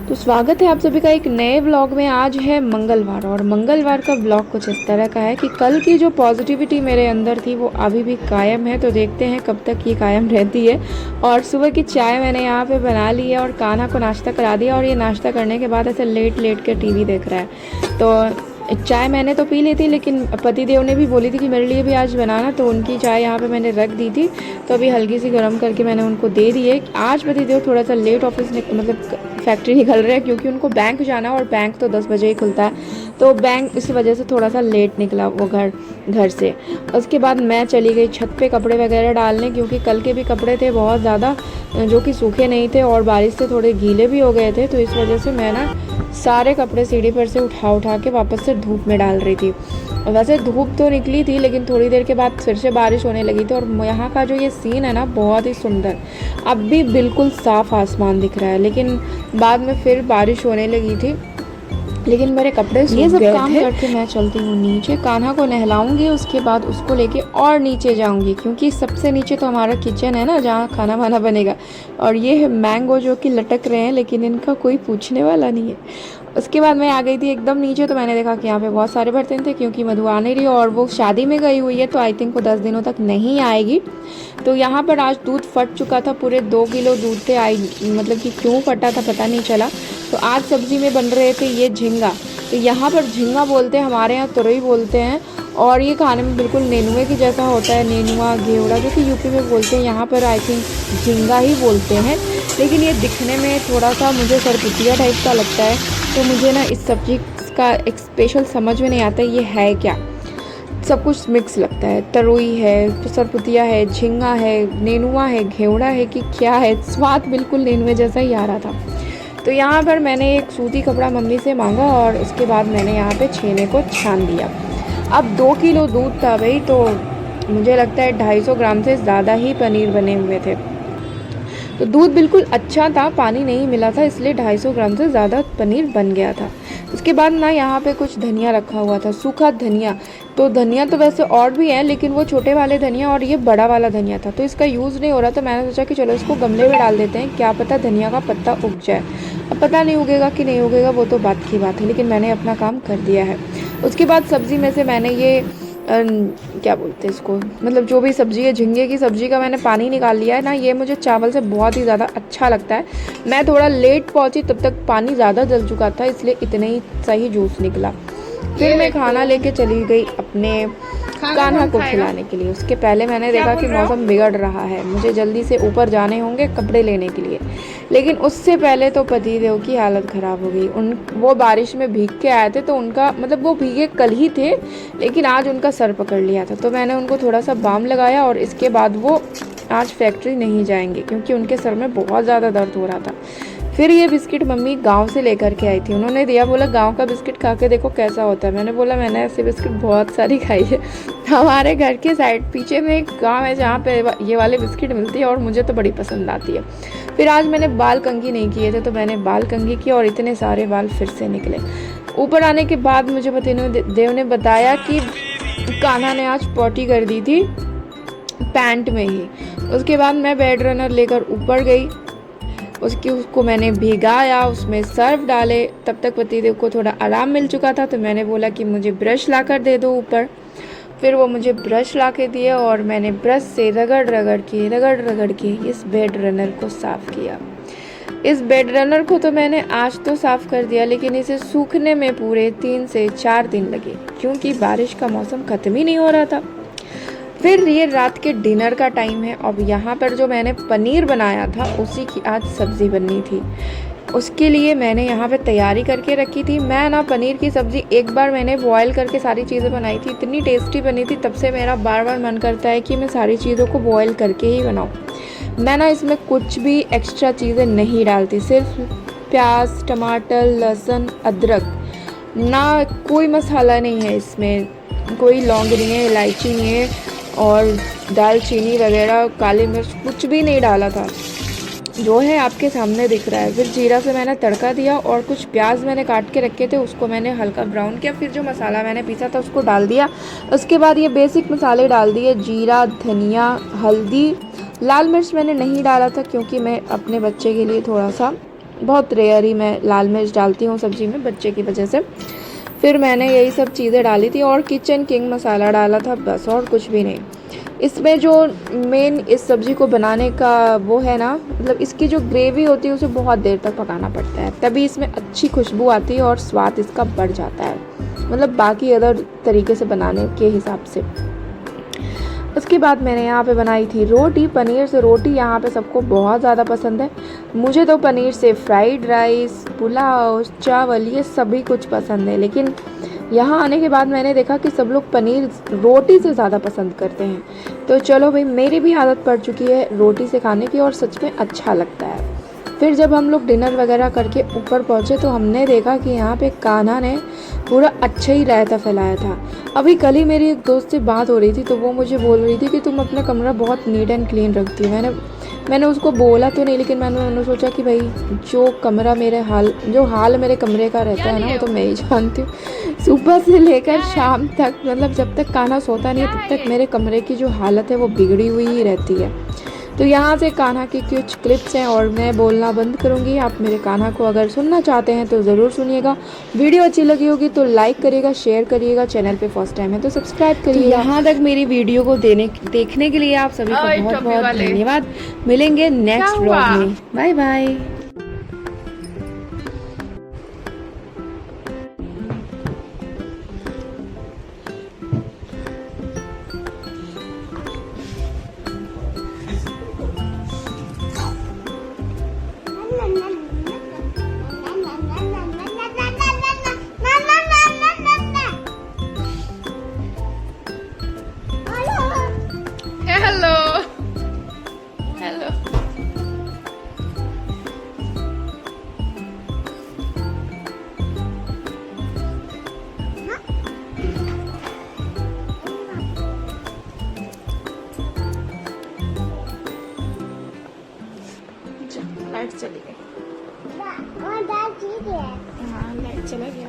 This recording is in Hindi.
तो स्वागत है आप सभी का एक नए व्लॉग में। आज है मंगलवार और मंगलवार का व्लॉग कुछ इस तरह का है कि कल की जो पॉजिटिविटी मेरे अंदर थी वो अभी भी कायम है। तो देखते हैं कब तक ये कायम रहती है। और सुबह की चाय मैंने यहाँ पे बना ली है और कान्हा को नाश्ता करा दिया। और ये नाश्ता करने के बाद ऐसे लेट लेट कर टीवी देख रहा है। तो चाय मैंने तो पी ली थी, लेकिन पतिदेव ने भी बोली थी कि मेरे लिए भी आज बनाना, तो उनकी चाय यहाँ पे मैंने रख दी थी। तो अभी हल्की सी गर्म करके मैंने उनको दे दी है। आज पतिदेव थोड़ा सा लेट ऑफिस मतलब फैक्ट्री निकल रहे हैं, क्योंकि उनको बैंक जाना और बैंक तो 10 बजे ही खुलता है। तो बैंक इस वजह से थोड़ा सा लेट निकला वो घर से। उसके बाद मैं चली गई छत पे कपड़े वगैरह डालने, क्योंकि कल के भी कपड़े थे बहुत ज़्यादा जो कि सूखे नहीं थे और बारिश से थोड़े गीले भी हो गए थे। तो इस वजह से मैं ना सारे कपड़े सीढ़ी पर से उठा के वापस से धूप में डाल रही थी। वैसे धूप तो निकली थी, लेकिन थोड़ी देर के बाद फिर से बारिश होने लगी थी। और यहाँ का जो ये सीन है ना, बहुत ही सुंदर। अब भी बिल्कुल साफ़ आसमान दिख रहा है, लेकिन बाद में फिर बारिश होने लगी थी। लेकिन मेरे कपड़े सूख गए थे। ये सब काम करके मैं चलती हूँ नीचे, कान्हा को नहलाऊंगी, उसके बाद उसको लेके और नीचे जाऊंगी, क्योंकि सबसे नीचे तो हमारा किचन है ना, जहाँ खाना वाना बनेगा। और ये है मैंगो जो कि लटक रहे हैं, लेकिन इनका कोई पूछने वाला नहीं है। उसके बाद मैं आ गई थी एकदम नीचे, तो मैंने देखा कि यहाँ पे बहुत सारे बर्तन थे, क्योंकि मधु आ नहीं रही और वो शादी में गई हुई है, तो आई थिंक वो 10 दिनों तक नहीं आएगी। तो यहाँ पर आज दूध फट चुका था, पूरे 2 किलो दूध थे। मतलब कि क्यों फटा था पता नहीं चला। तो आज सब्जी में बन रहे थे ये झींगा। तो यहाँ पर झींगा बोलते हैं, हमारे यहाँ तुरई बोलते हैं। और ये खाने में बिल्कुल नेनुए की जैसा होता है, नेनुआ घेवड़ा जो कि यूपी में बोलते हैं, यहाँ पर आई थिंक झींगा ही बोलते हैं। लेकिन ये दिखने में थोड़ा सा मुझे सरपुतिया टाइप का लगता है। तो मुझे ना इस सब्जी का एक स्पेशल समझ में नहीं आता ये है क्या। सब कुछ मिक्स लगता है, तरोई है, सरपुतिया है, झींगा है, नेनुआ है, घेवड़ा है कि क्या है। स्वाद बिल्कुल नेनुए जैसा ही आ रहा था। तो यहाँ पर मैंने एक सूती कपड़ा मम्मी से मांगा और उसके बाद मैंने यहाँ पे छेने को छान दिया। अब 2 किलो दूध था भाई, तो मुझे लगता है 250 ग्राम से ज़्यादा ही पनीर बने हुए थे। तो दूध बिल्कुल अच्छा था, पानी नहीं मिला था, इसलिए 250 ग्राम से ज़्यादा पनीर बन गया था। उसके बाद ना यहाँ पे कुछ धनिया रखा हुआ था, सूखा धनिया। तो धनिया तो वैसे और भी है, लेकिन वो छोटे वाले धनिया और ये बड़ा वाला धनिया था, तो इसका यूज़ नहीं हो रहा। तो मैंने सोचा कि चलो इसको गमले में डाल देते हैं, क्या पता धनिया का पत्ता उग जाए। अब पता नहीं उगेगा कि नहीं उगेगा, वो तो बात की बात है, लेकिन मैंने अपना काम कर दिया है। उसके बाद सब्ज़ी में से मैंने ये क्या बोलते हैं इसको, मतलब जो भी सब्ज़ी है, झींगे की सब्ज़ी का मैंने पानी निकाल लिया है ना। ये मुझे चावल से बहुत ही ज़्यादा अच्छा लगता है। मैं थोड़ा लेट पहुंची, तब तक पानी ज़्यादा जल चुका था, इसलिए इतने ही सही जूस निकला। फिर मैं खाना लेके चली गई अपने कान्हा को खिलाने के लिए। उसके पहले मैंने देखा कि मौसम बिगड़ रहा है, मुझे जल्दी से ऊपर जाने होंगे कपड़े लेने के लिए। लेकिन उससे पहले तो पतिदेव की हालत ख़राब हो गई। वो बारिश में भीग के आए थे, तो उनका मतलब वो भीगे कल ही थे, लेकिन आज उनका सर पकड़ लिया था। तो मैंने उनको थोड़ा सा बाम लगाया और इसके बाद वो आज फैक्ट्री नहीं जाएंगे, क्योंकि उनके सर में बहुत ज़्यादा दर्द हो रहा था। फिर ये बिस्किट मम्मी गांव से लेकर के आई थी, उन्होंने दिया, बोला गांव का बिस्किट खा के देखो कैसा होता है। मैंने बोला मैंने ऐसे बिस्किट बहुत सारी खाई है। हमारे घर के साइड पीछे में एक गांव है जहाँ पे ये वाले बिस्किट मिलती है, और मुझे तो बड़ी पसंद आती है। फिर आज मैंने बाल कंघी नहीं किए थे, तो मैंने बाल कंघी की और इतने सारे बाल फिर से निकले। ऊपर आने के बाद मुझे पतिदेव ने बताया कि कान्हा ने आज पॉटी कर दी थी पैंट में ही। उसके बाद मैं बेड रनर लेकर ऊपर गई, उसको मैंने भिगाया, उसमें सर्फ डाले। तब तक पतिदेव को थोड़ा आराम मिल चुका था, तो मैंने बोला कि मुझे ब्रश ला कर दे दो ऊपर। फिर वो मुझे ब्रश ला के दिए और मैंने ब्रश से रगड़ रगड़ के इस बेड रनर को साफ़ किया। इस बेड रनर को तो मैंने आज तो साफ़ कर दिया, लेकिन इसे सूखने में पूरे 3 से 4 दिन लगे, क्योंकि बारिश का मौसम ख़त्म ही नहीं हो रहा था। फिर ये रात के डिनर का टाइम है। अब यहाँ पर जो मैंने पनीर बनाया था उसी की आज सब्ज़ी बननी थी। उसके लिए मैंने यहाँ पे तैयारी करके रखी थी। मैं ना पनीर की सब्ज़ी एक बार मैंने बॉयल करके सारी चीज़ें बनाई थी, इतनी टेस्टी बनी थी। तब से मेरा बार बार मन करता है कि मैं सारी चीज़ों को बॉयल करके ही बनाऊँ। मैं ना इसमें कुछ भी एक्स्ट्रा चीज़ें नहीं डालती, सिर्फ प्याज, टमाटर, लहसुन, अदरक, ना कोई मसाला नहीं है इसमें, कोई लौंग नहीं है, इलायची नहीं है और दालचीनी वगैरह, काली मिर्च कुछ भी नहीं डाला था, जो है आपके सामने दिख रहा है। फिर जीरा से मैंने तड़का दिया और कुछ प्याज मैंने काट के रखे थे, उसको मैंने हल्का ब्राउन किया। फिर जो मसाला मैंने पीसा था उसको डाल दिया। उसके बाद ये बेसिक मसाले डाल दिए, जीरा, धनिया, हल्दी, लाल मिर्च मैंने नहीं डाला था, क्योंकि मैं अपने बच्चे के लिए थोड़ा सा बहुत रेयर ही मैं लाल मिर्च डालती हूँ सब्ज़ी में बच्चे की वजह से। फिर मैंने यही सब चीज़ें डाली थी और किचन किंग मसाला डाला था बस, और कुछ भी नहीं। इसमें जो मेन इस सब्ज़ी को बनाने का वो है ना, मतलब इसकी जो ग्रेवी होती है उसे बहुत देर तक पकाना पड़ता है, तभी इसमें अच्छी खुशबू आती है और स्वाद इसका बढ़ जाता है, मतलब बाकी अदर तरीके से बनाने के हिसाब से। उसके बाद मैंने यहाँ पे बनाई थी रोटी, पनीर से रोटी यहाँ पे सबको बहुत ज़्यादा पसंद है। मुझे तो पनीर से फ्राइड राइस, पुलाव, चावल ये सभी कुछ पसंद है, लेकिन यहाँ आने के बाद मैंने देखा कि सब लोग पनीर रोटी से ज़्यादा पसंद करते हैं। तो चलो भाई, मेरी भी आदत पड़ चुकी है रोटी से खाने की और सच में अच्छा लगता है। फिर जब हम लोग डिनर वगैरह करके ऊपर पहुँचे तो हमने देखा कि यहाँ पे कान्हा ने पूरा अच्छा ही रायता फैलाया था। अभी कल ही मेरी एक दोस्त से बात हो रही थी तो वो मुझे बोल रही थी कि तुम अपना कमरा बहुत नीट एंड क्लीन रखती हो। मैंने उसको बोला तो नहीं, लेकिन मैंने सोचा कि भाई जो हाल मेरे कमरे का रहता है ना वो तो मैं ही जानती हूँ। सुबह से लेकर शाम तक, मतलब जब तक कान्हा सोता नहीं है तब तक मेरे कमरे की जो हालत है वो बिगड़ी हुई ही रहती है। तो यहाँ से कान्हा की कुछ क्लिप्स हैं और मैं बोलना बंद करूँगी। आप मेरे कान्हा को अगर सुनना चाहते हैं तो ज़रूर सुनिएगा। वीडियो अच्छी लगी होगी तो लाइक करिएगा, शेयर करिएगा, चैनल पे फर्स्ट टाइम है तो सब्सक्राइब करिए। यहाँ तक मेरी वीडियो को देखने के लिए आप सभी का बहुत बहुत धन्यवाद। मिलेंगे नेक्स्ट व्लॉग में। Bye bye. Hello. Hello. Light चली गई। हाँ, लाइट चला गया।